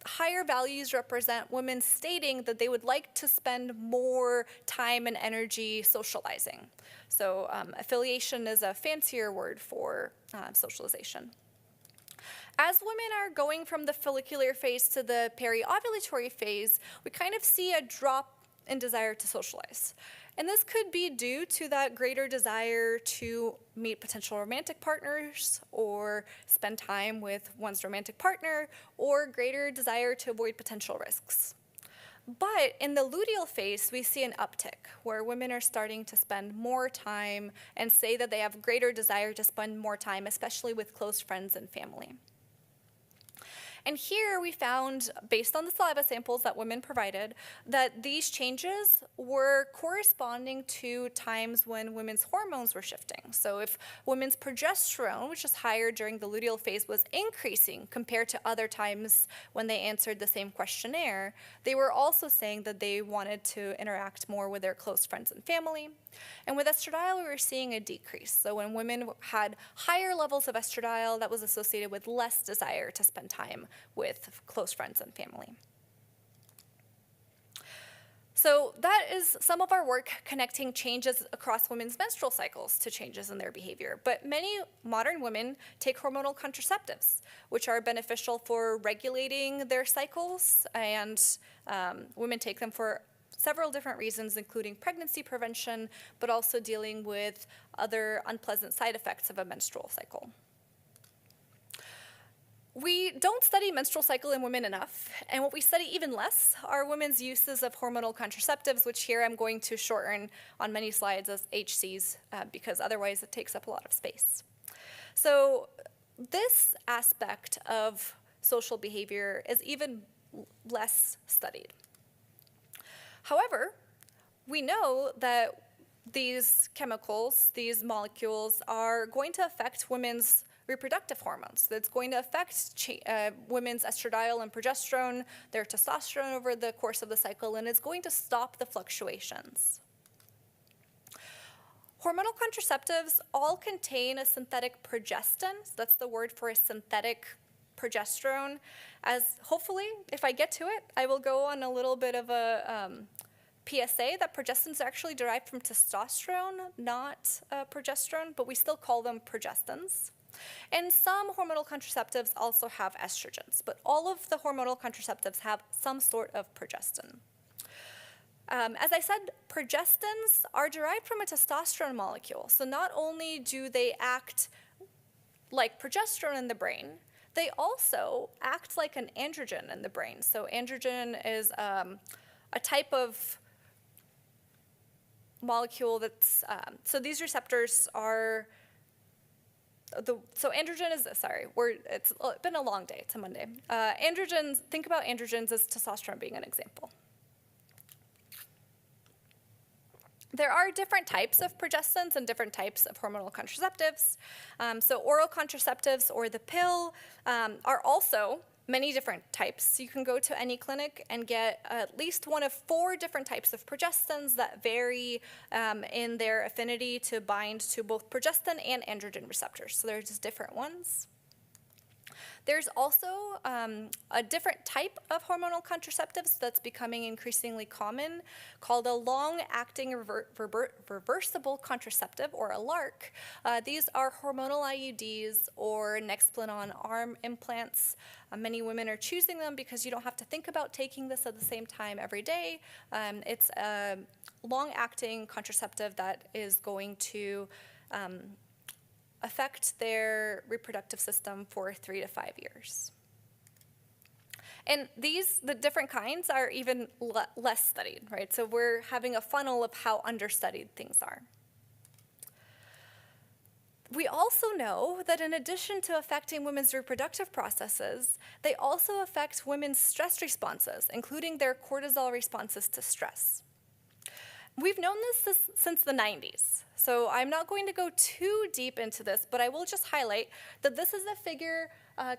higher values represent women stating that they would like to spend more time and energy socializing. So affiliation is a fancier word for socialization. As women are going from the follicular phase to the periovulatory phase, we kind of see a drop in desire to socialize. And this could be due to that greater desire to meet potential romantic partners or spend time with one's romantic partner, or greater desire to avoid potential risks. But in the luteal phase, we see an uptick where women are starting to spend more time and say that they have greater desire to spend more time, especially with close friends and family. And here we found, based on the saliva samples that women provided, that these changes were corresponding to times when women's hormones were shifting. So if women's progesterone, which is higher during the luteal phase, was increasing compared to other times when they answered the same questionnaire, they were also saying that they wanted to interact more with their close friends and family. And with estradiol, we were seeing a decrease. So when women had higher levels of estradiol, that was associated with less desire to spend time with close friends and family. So that is some of our work connecting changes across women's menstrual cycles to changes in their behavior. But many modern women take hormonal contraceptives, which are beneficial for regulating their cycles, and women take them for several different reasons, including pregnancy prevention, but also dealing with other unpleasant side effects of a menstrual cycle. We don't study menstrual cycle in women enough, and what we study even less are women's uses of hormonal contraceptives, which here I'm going to shorten on many slides as HCs, because otherwise it takes up a lot of space. So this aspect of social behavior is even less studied. However, we know that these chemicals, these molecules, are going to affect women's reproductive hormones. That's going to affect women's estradiol and progesterone, their testosterone over the course of the cycle, and it's going to stop the fluctuations. Hormonal contraceptives all contain a synthetic progestin. So that's the word for a synthetic progesterone. As hopefully, if I get to it, I will go on a little bit of a PSA that progestins are actually derived from testosterone, not progesterone, but we still call them progestins. And some hormonal contraceptives also have estrogens, but all of the hormonal contraceptives have some sort of progestin. As I said, progestins are derived from a testosterone molecule. So not only do they act like progesterone in the brain, they also act like an androgen in the brain. So androgen is a type of molecule that's, so these receptors are, so androgen is, it's been a long day, it's a Monday. Androgens, think about androgens as testosterone being an example. There are different types of progestins and different types of hormonal contraceptives. So oral contraceptives, or the pill, are also many different types. You can go to any clinic and get at least one of 4 different types of progestins that vary in their affinity to bind to both progestin and androgen receptors. So they're just different ones. There's also a different type of hormonal contraceptives that's becoming increasingly common called a long-acting reversible contraceptive, or a LARC. These are hormonal IUDs or Nexplanon arm implants. Many women are choosing them because you don't have to think about taking this at the same time every day. It's a long-acting contraceptive that is going to affect their reproductive system for 3 to 5 years. And the different kinds are even less studied, right? So we're having a funnel of how understudied things are. We also know that in addition to affecting women's reproductive processes, they also affect women's stress responses, including their cortisol responses to stress. We've known this since the 90s, so I'm not going to go too deep into this, but I will just highlight that this is a figure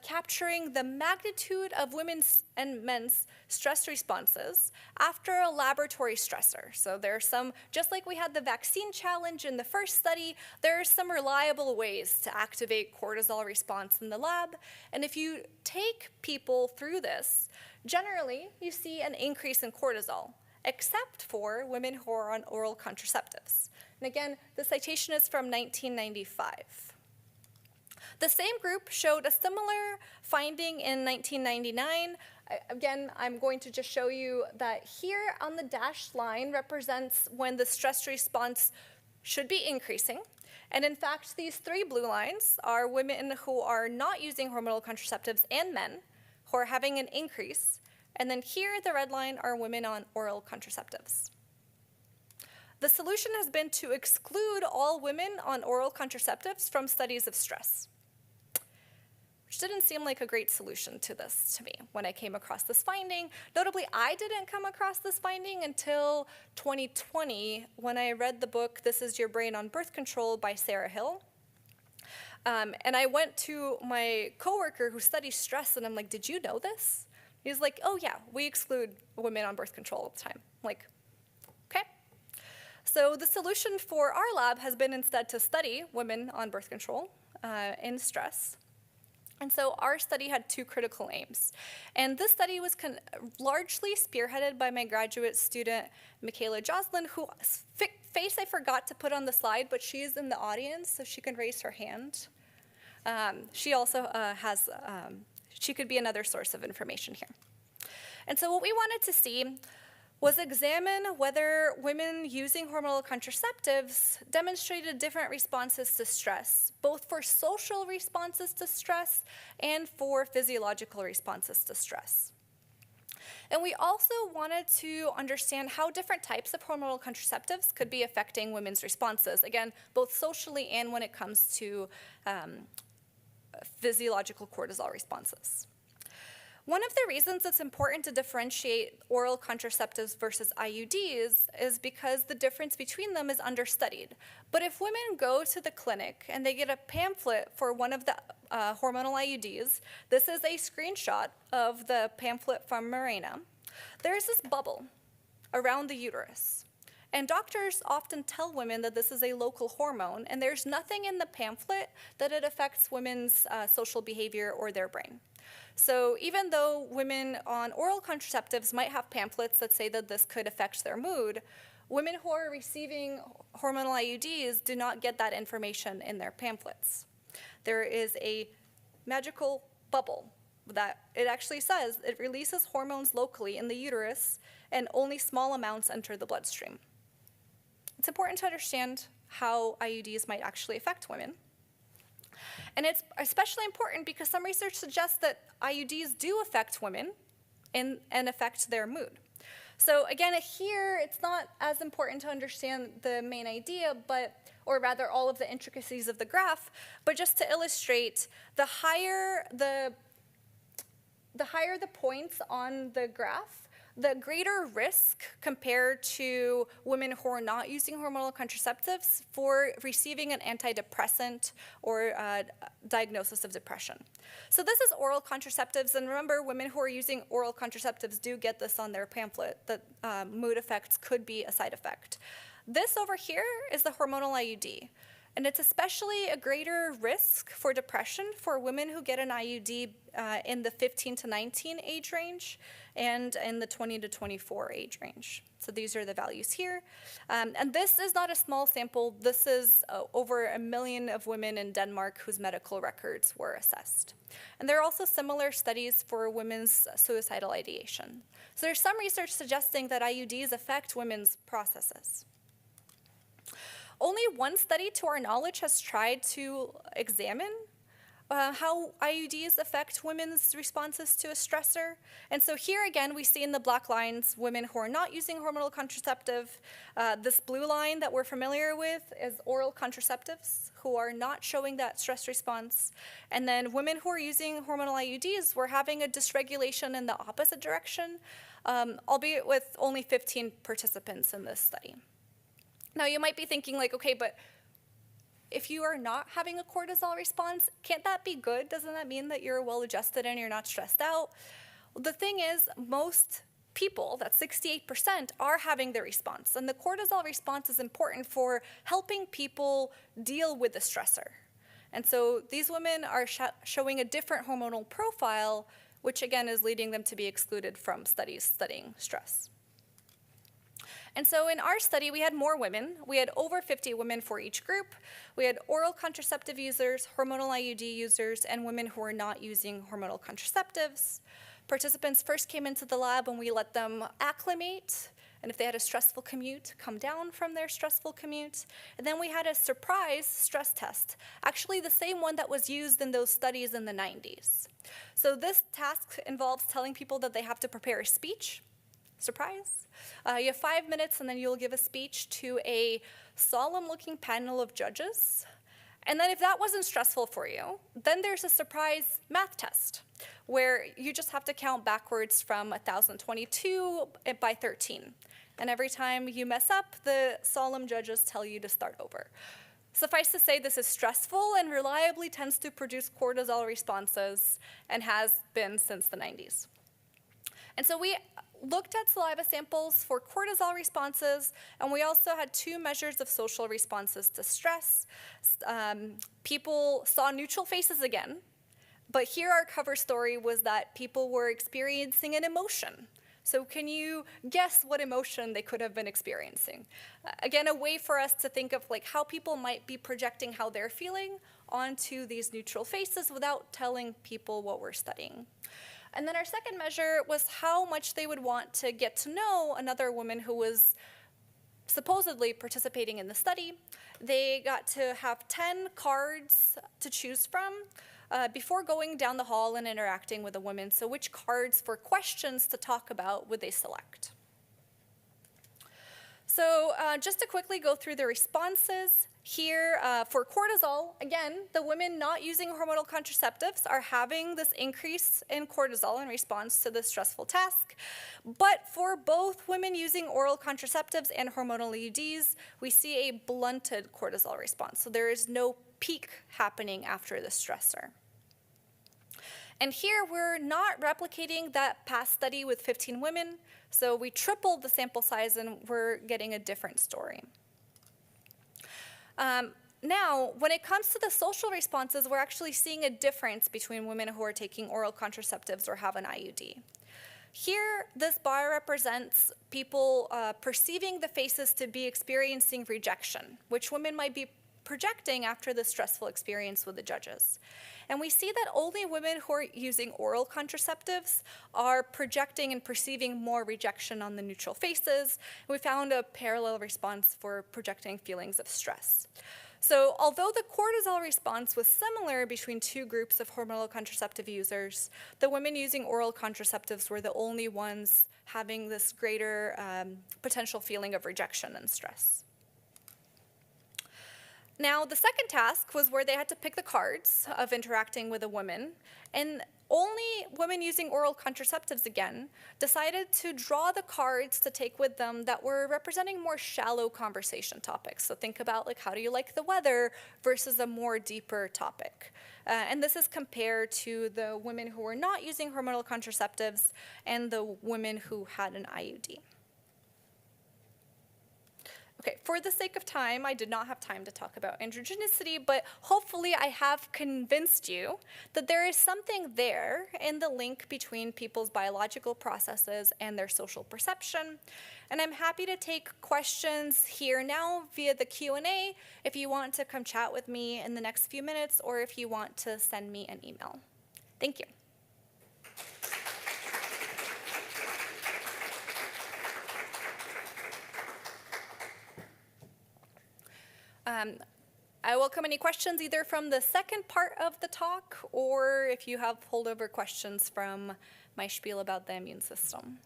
capturing the magnitude of women's and men's stress responses after a laboratory stressor. So there's some, just like we had the vaccine challenge in the first study, there are some reliable ways to activate cortisol response in the lab. And if you take people through this, generally you see an increase in cortisol, except for women who are on oral contraceptives. And again, the citation is from 1995. The same group showed a similar finding in 1999. Again, I'm going to just show you that here on the dashed line represents when the stress response should be increasing. And in fact, these three blue lines are women who are not using hormonal contraceptives and men who are having an increase. And then here, the red line are women on oral contraceptives. The solution has been to exclude all women on oral contraceptives from studies of stress, which didn't seem like a great solution to this to me when I came across this finding. Notably, I didn't come across this finding until 2020 when I read the book, This Is Your Brain on Birth Control by Sarah Hill. And I went to my coworker who studies stress, and I'm like, did you know this? He's like, oh yeah, we exclude women on birth control all the time. I'm like, okay. So the solution for our lab has been instead to study women on birth control in stress. And so our study had two critical aims. And this study was largely spearheaded by my graduate student, Michaela Joslin, whose face I forgot to put on the slide, but she is in the audience, so she can raise her hand. She also she could be another source of information here. And so what we wanted to see was examine whether women using hormonal contraceptives demonstrated different responses to stress, both for social responses to stress and for physiological responses to stress. And we also wanted to understand how different types of hormonal contraceptives could be affecting women's responses, again, both socially and when it comes to physiological cortisol responses. One of the reasons it's important to differentiate oral contraceptives versus IUDs is because the difference between them is understudied. But if women go to the clinic and they get a pamphlet for one of the hormonal IUDs, this is a screenshot of the pamphlet from Mirena, there's this bubble around the uterus. And doctors often tell women that this is a local hormone, and there's nothing in the pamphlet that it affects women's social behavior or their brain. So even though women on oral contraceptives might have pamphlets that say that this could affect their mood, women who are receiving hormonal IUDs do not get that information in their pamphlets. There is a magical bubble that it actually says it releases hormones locally in the uterus and only small amounts enter the bloodstream. It's important to understand how IUDs might actually affect women. And it's especially important because some research suggests that IUDs do affect women and affect their mood. So again, here, it's not as important to understand the main idea, or rather all of the intricacies of the graph, but just to illustrate, the higher the points on the graph, the greater risk compared to women who are not using hormonal contraceptives for receiving an antidepressant or diagnosis of depression. So this is oral contraceptives, and remember, women who are using oral contraceptives do get this on their pamphlet, that mood effects could be a side effect. This over here is the hormonal IUD. And it's especially a greater risk for depression for women who get an IUD in the 15 to 19 age range and in the 20 to 24 age range. So these are the values here. And this is not a small sample. This is over 1 million of women in Denmark whose medical records were assessed. And there are also similar studies for women's suicidal ideation. So there's some research suggesting that IUDs affect women's processes. Only one study, to our knowledge, has tried to examine how IUDs affect women's responses to a stressor. And so here again, we see in the black lines women who are not using hormonal contraceptive. This blue line that we're familiar with is oral contraceptives who are not showing that stress response. And then women who are using hormonal IUDs were having a dysregulation in the opposite direction, albeit with only 15 participants in this study. Now you might be thinking like, okay, but if you are not having a cortisol response, can't that be good? Doesn't that mean that you're well adjusted and you're not stressed out? Well, the thing is, most people, that 68%, are having the response. And the cortisol response is important for helping people deal with the stressor. And so these women are showing a different hormonal profile, which again is leading them to be excluded from studies studying stress. And so in our study, we had more women. We had over 50 women for each group. We had oral contraceptive users, hormonal IUD users, and women who were not using hormonal contraceptives. Participants first came into the lab and we let them acclimate, and if they had a stressful commute, come down from their stressful commute. And then we had a surprise stress test, actually the same one that was used in those studies in the 90s. So this task involves telling people that they have to prepare a speech. Surprise. You have 5 minutes and then you'll give a speech to a solemn-looking panel of judges. And then if that wasn't stressful for you, then there's a surprise math test where you just have to count backwards from 1022 by 13. And every time you mess up, the solemn judges tell you to start over. Suffice to say, this is stressful and reliably tends to produce cortisol responses and has been since the 90s. And so we looked at saliva samples for cortisol responses, and we also had 2 measures of social responses to stress. People saw neutral faces again, but here our cover story was that people were experiencing an emotion. So can you guess what emotion they could have been experiencing? Again, a way for us to think of like how people might be projecting how they're feeling onto these neutral faces without telling people what we're studying. And then our second measure was how much they would want to get to know another woman who was supposedly participating in the study. They got to have 10 cards to choose from before going down the hall and interacting with a woman. So which cards for questions to talk about would they select? So just to quickly go through the responses, here for cortisol, again, the women not using hormonal contraceptives are having this increase in cortisol in response to the stressful task. But for both women using oral contraceptives and hormonal IUDs, we see a blunted cortisol response. So there is no peak happening after the stressor. And here we're not replicating that past study with 15 women, so we tripled the sample size and we're getting a different story. Now, when it comes to the social responses, we're actually seeing a difference between women who are taking oral contraceptives or have an IUD. Here, this bar represents people perceiving the faces to be experiencing rejection, which women might be projecting after the stressful experience with the judges. And we see that only women who are using oral contraceptives are projecting and perceiving more rejection on the neutral faces. We found a parallel response for projecting feelings of stress. So although the cortisol response was similar between 2 groups of hormonal contraceptive users, the women using oral contraceptives were the only ones having this greater potential feeling of rejection and stress. Now, the second task was where they had to pick the cards of interacting with a woman, and only women using oral contraceptives, again, decided to draw the cards to take with them that were representing more shallow conversation topics. So think about, like, how do you like the weather versus a more deeper topic. And this is compared to the women who were not using hormonal contraceptives and the women who had an IUD. Okay, for the sake of time, I did not have time to talk about androgenicity, but hopefully I have convinced you that there is something there in the link between people's biological processes and their social perception. And I'm happy to take questions here now via the Q&A if you want to come chat with me in the next few minutes or if you want to send me an email. Thank you. I welcome any questions either from the second part of the talk or if you have holdover questions from my spiel about the immune system.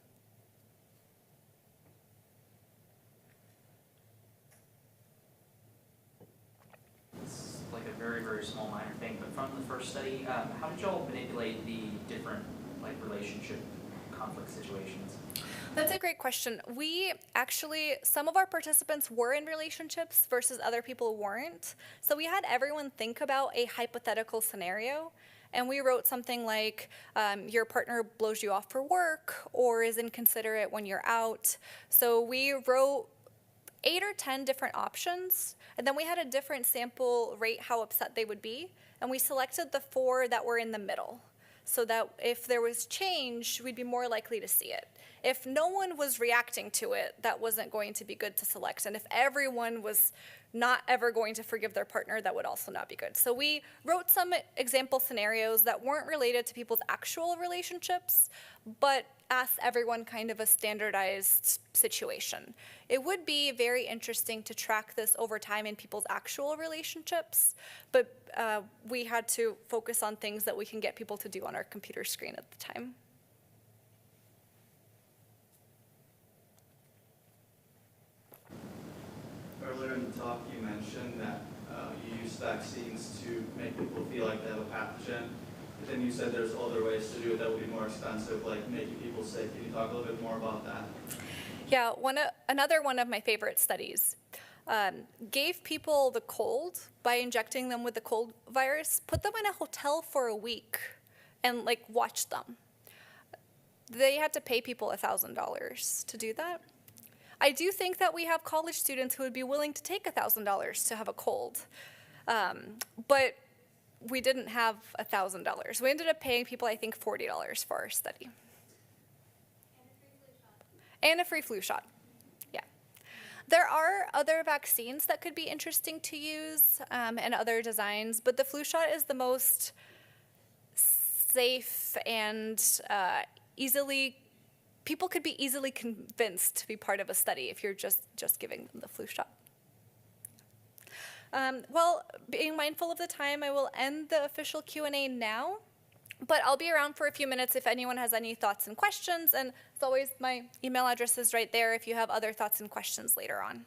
It's like a very, very small minor thing, but from the first study, how did y'all manipulate the different relationship conflict situations? That's a great question. We actually, some of our participants were in relationships versus other people weren't. So we had everyone think about a hypothetical scenario. And we wrote something like your partner blows you off for work or is inconsiderate when you're out. So we wrote 8 or 10 different options. And then we had a different sample rate how upset they would be. And we selected the 4 that were in the middle, so that if there was change, we'd be more likely to see it. If no one was reacting to it, that wasn't going to be good to select. And if everyone was not ever going to forgive their partner, that would also not be good. So we wrote some example scenarios that weren't related to people's actual relationships, but asked everyone kind of a standardized situation. It would be very interesting to track this over time in people's actual relationships, but we had to focus on things that we can get people to do on our computer screen at the time. Earlier in the talk, you mentioned that you use vaccines to make people feel like they have a pathogen. But then you said there's other ways to do it that would be more expensive, like making people sick. Can you talk a little bit more about that? Yeah, another one of my favorite studies gave people the cold by injecting them with the cold virus, put them in a hotel for a week, and watched them. They had to pay people $1,000 to do that. I do think that we have college students who would be willing to take $1,000 to have a cold, but we didn't have $1,000. We ended up paying people, I think, $40 for our study. And a free flu shot. Yeah. There are other vaccines that could be interesting to use and other designs, but the flu shot is the most safe and people could be easily convinced to be part of a study if you're just giving them the flu shot. Well, being mindful of the time, I will end the official Q&A now, but I'll be around for a few minutes if anyone has any thoughts and questions, and as always, my email address is right there if you have other thoughts and questions later on.